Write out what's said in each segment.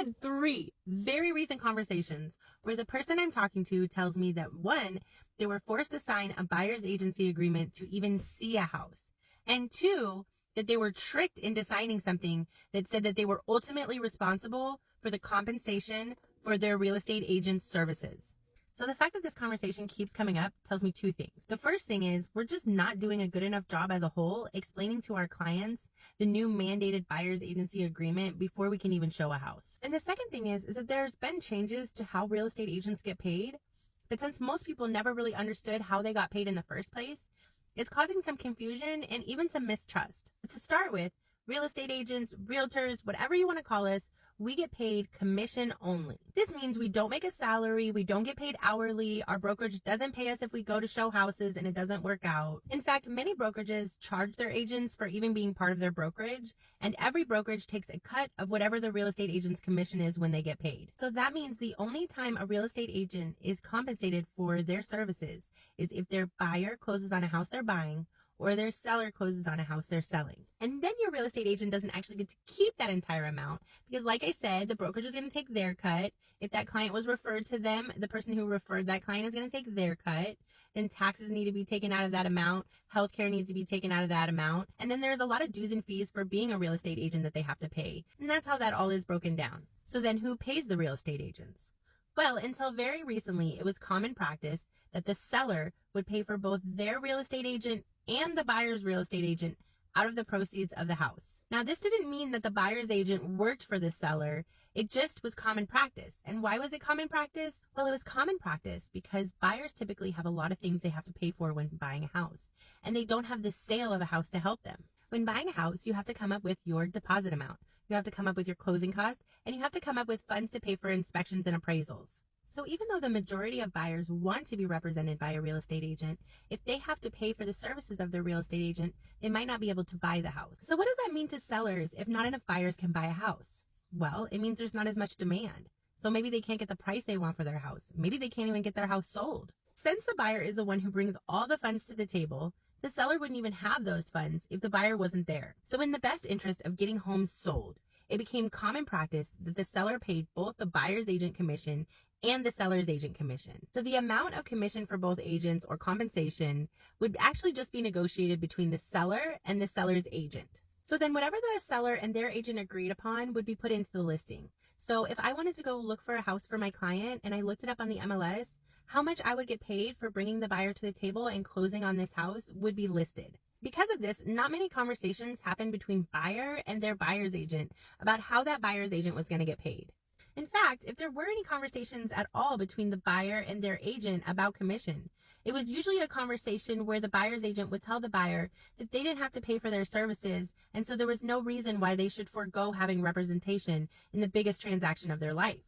had 3 very recent conversations where the person I'm talking to tells me that 1, they were forced to sign a buyer's agency agreement to even see a house, and 2, that they were tricked into signing something that said that they were ultimately responsible for the compensation for their real estate agent's services. So the fact that this conversation keeps coming up tells me 2 things. The first thing is we're just not doing a good enough job as a whole explaining to our clients the new mandated buyer's agency agreement before we can even show a house. And the second thing is that there's been changes to how real estate agents get paid, but since most people never really understood how they got paid in the first place, it's causing some confusion and even some mistrust. But to start with, real estate agents, realtors, whatever you want to call us, we get paid commission only. This means we don't make a salary, we don't get paid hourly, our brokerage doesn't pay us if we go to show houses and it doesn't work out. In fact, many brokerages charge their agents for even being part of their brokerage, and every brokerage takes a cut of whatever the real estate agent's commission is when they get paid. So that means the only time a real estate agent is compensated for their services is if their buyer closes on a house they're buying, or their seller closes on a house they're selling. And then your real estate agent doesn't actually get to keep that entire amount because, like I said, the brokerage is going to take their cut. If that client was referred to them, the person who referred that client is going to take their cut. Then taxes need to be taken out of that amount. Healthcare needs to be taken out of that amount. And then there's a lot of dues and fees for being a real estate agent that they have to pay. And that's how that all is broken down. So then who pays the real estate agents? Well, until very recently, it was common practice that the seller would pay for both their real estate agent and the buyer's real estate agent out of the proceeds of the house. Now, this didn't mean that the buyer's agent worked for the seller. It just was common practice. And why was it common practice? Well, it was common practice because buyers typically have a lot of things they have to pay for when buying a house, and they don't have the sale of a house to help them. When buying a house, you have to come up with your deposit amount. You have to come up with your closing cost, and you have to come up with funds to pay for inspections and appraisals. So even though the majority of buyers want to be represented by a real estate agent, if they have to pay for the services of their real estate agent, they might not be able to buy the house. So what does that mean to sellers if not enough buyers can buy a house? Well, it means there's not as much demand. So maybe they can't get the price they want for their house. Maybe they can't even get their house sold. Since the buyer is the one who brings all the funds to the table, the seller wouldn't even have those funds if the buyer wasn't there. So in the best interest of getting homes sold, it became common practice that the seller paid both the buyer's agent commission and the seller's agent commission. So the amount of commission for both agents or compensation would actually just be negotiated between the seller and the seller's agent. So then whatever the seller and their agent agreed upon would be put into the listing. So if I wanted to go look for a house for my client and I looked it up on the MLS, how much I would get paid for bringing the buyer to the table and closing on this house would be listed. Because of this, not many conversations happened between buyer and their buyer's agent about how that buyer's agent was going to get paid. In fact, if there were any conversations at all between the buyer and their agent about commission, it was usually a conversation where the buyer's agent would tell the buyer that they didn't have to pay for their services, and so there was no reason why they should forego having representation in the biggest transaction of their life.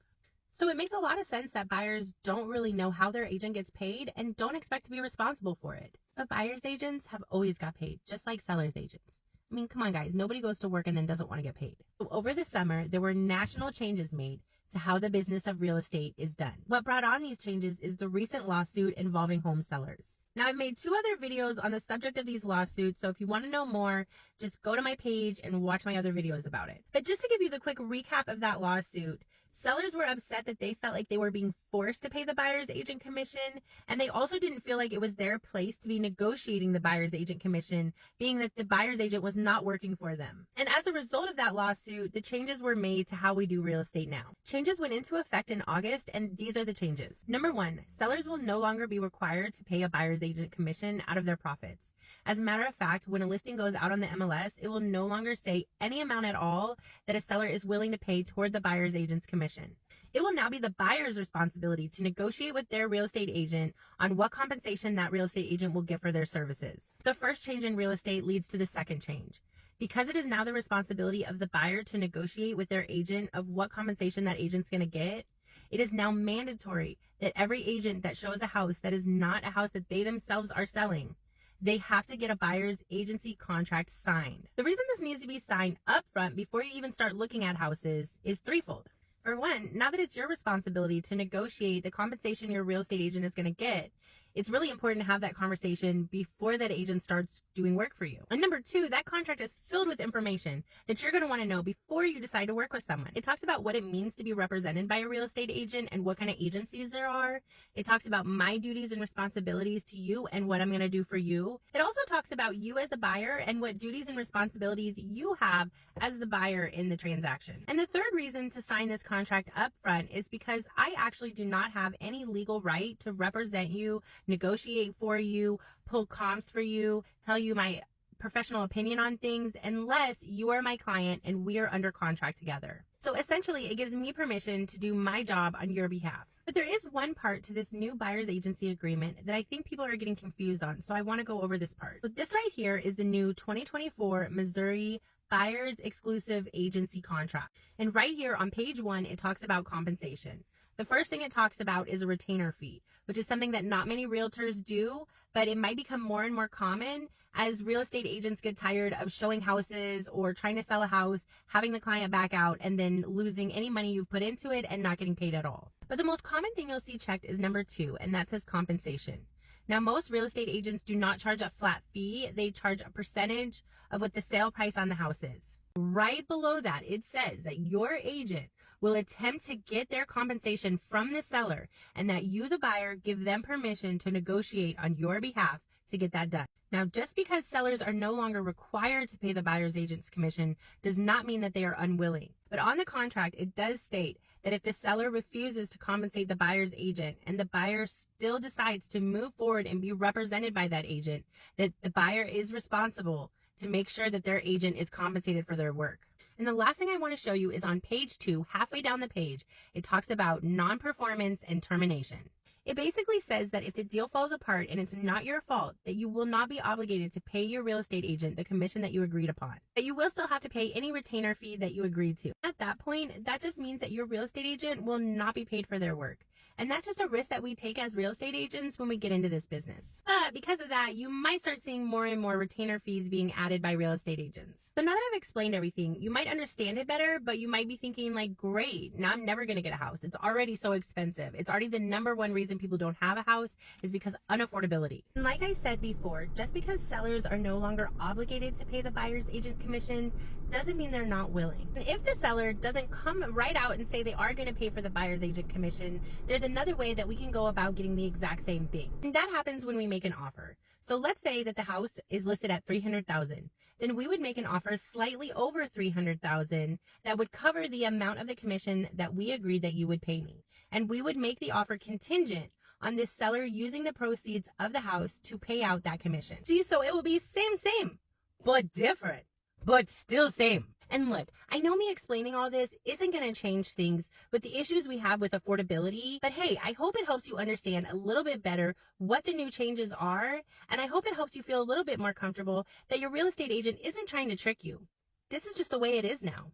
So it makes a lot of sense that buyers don't really know how their agent gets paid and don't expect to be responsible for it. But buyer's agents have always got paid, just like seller's agents. I mean, come on, guys. Nobody goes to work and then doesn't want to get paid. So over the summer, there were national changes made to how the business of real estate is done. What brought on these changes is the recent lawsuit involving home sellers. Now, I've made 2 other videos on the subject of these lawsuits, so if you want to know more, just go to my page and watch my other videos about it. But just to give you the quick recap of that lawsuit, sellers were upset that they felt like they were being forced to pay the buyer's agent commission, and they also didn't feel like it was their place to be negotiating the buyer's agent commission, being that the buyer's agent was not working for them. And as a result of that lawsuit, the changes were made to how we do real estate now. Changes went into effect in August, and these are the changes. Number 1, sellers will no longer be required to pay a buyer's agent commission out of their profits. As a matter of fact, when a listing goes out on the MLS, it will no longer say any amount at all that a seller is willing to pay toward the buyer's agent's commission. It will now be the buyer's responsibility to negotiate with their real estate agent on what compensation that real estate agent will get for their services. The first change in real estate leads to the second change. Because it is now the responsibility of the buyer to negotiate with their agent of what compensation that agent's going to get, it is now mandatory that every agent that shows a house that is not a house that they themselves are selling, they have to get a buyer's agency contract signed. The reason this needs to be signed upfront before you even start looking at houses is threefold. For one, now that it's your responsibility to negotiate the compensation your real estate agent is going to get, It's really important to have that conversation before that agent starts doing work for you. And number two, that contract is filled with information that you're going to want to know before you decide to work with someone. It talks about what it means to be represented by a real estate agent and what kind of agencies there are. It talks about my duties and responsibilities to you and what I'm going to do for you. It also talks about you as a buyer and what duties and responsibilities you have as the buyer in the transaction. And the third reason to sign this contract up front is because I actually do not have any legal right to represent you, negotiate for you, pull comps for you, tell you my professional opinion on things unless you are my client and we are under contract together. So essentially, it gives me permission to do my job on your behalf. But there is one part to this new buyer's agency agreement that I think people are getting confused on, so I want to go over this part. So this right here is the new 2024 Missouri Buyer's Exclusive Agency Contract. And right here on page 1, it talks about compensation. The first thing it talks about is a retainer fee, which is something that not many realtors do, but it might become more and more common as real estate agents get tired of showing houses or trying to sell a house, having the client back out, and then losing any money you've put into it and not getting paid at all. But the most common thing you'll see checked is number 2, and that says compensation. Now, most real estate agents do not charge a flat fee. They charge a percentage of what the sale price on the house is. Right below that, it says that your agent will attempt to get their compensation from the seller and that you, the buyer, give them permission to negotiate on your behalf to get that done. Now, just because sellers are no longer required to pay the buyer's agent's commission does not mean that they are unwilling. But on the contract, it does state that if the seller refuses to compensate the buyer's agent and the buyer still decides to move forward and be represented by that agent, that the buyer is responsible to make sure that their agent is compensated for their work. And the last thing I want to show you is on page 2, halfway down the page, it talks about non-performance and termination. It basically says that if the deal falls apart and it's not your fault, that you will not be obligated to pay your real estate agent the commission that you agreed upon. That you will still have to pay any retainer fee that you agreed to. At that point, that just means that your real estate agent will not be paid for their work. And that's just a risk that we take as real estate agents when we get into this business. But because of that, you might start seeing more and more retainer fees being added by real estate agents. So now that I've explained everything, you might understand it better, but you might be thinking like, great, now I'm never going to get a house. It's already so expensive. It's already the number one reason people don't have a house is because unaffordability. And like I said before, just because sellers are no longer obligated to pay the buyer's agent commission doesn't mean they're not willing. And if the seller doesn't come right out and say they are going to pay for the buyer's agent commission, there's another way that we can go about getting the exact same thing. And that happens when we make an offer. So let's say that the house is listed at $300,000. Then we would make an offer slightly over $300,000 that would cover the amount of the commission that we agreed that you would pay me. And we would make the offer contingent on this seller using the proceeds of the house to pay out that commission. See, so it will be same, but different, but still same. And look, I know me explaining all this isn't going to change things with the issues we have with affordability, but hey, I hope it helps you understand a little bit better what the new changes are, and I hope it helps you feel a little bit more comfortable that your real estate agent isn't trying to trick you. This is just the way it is now.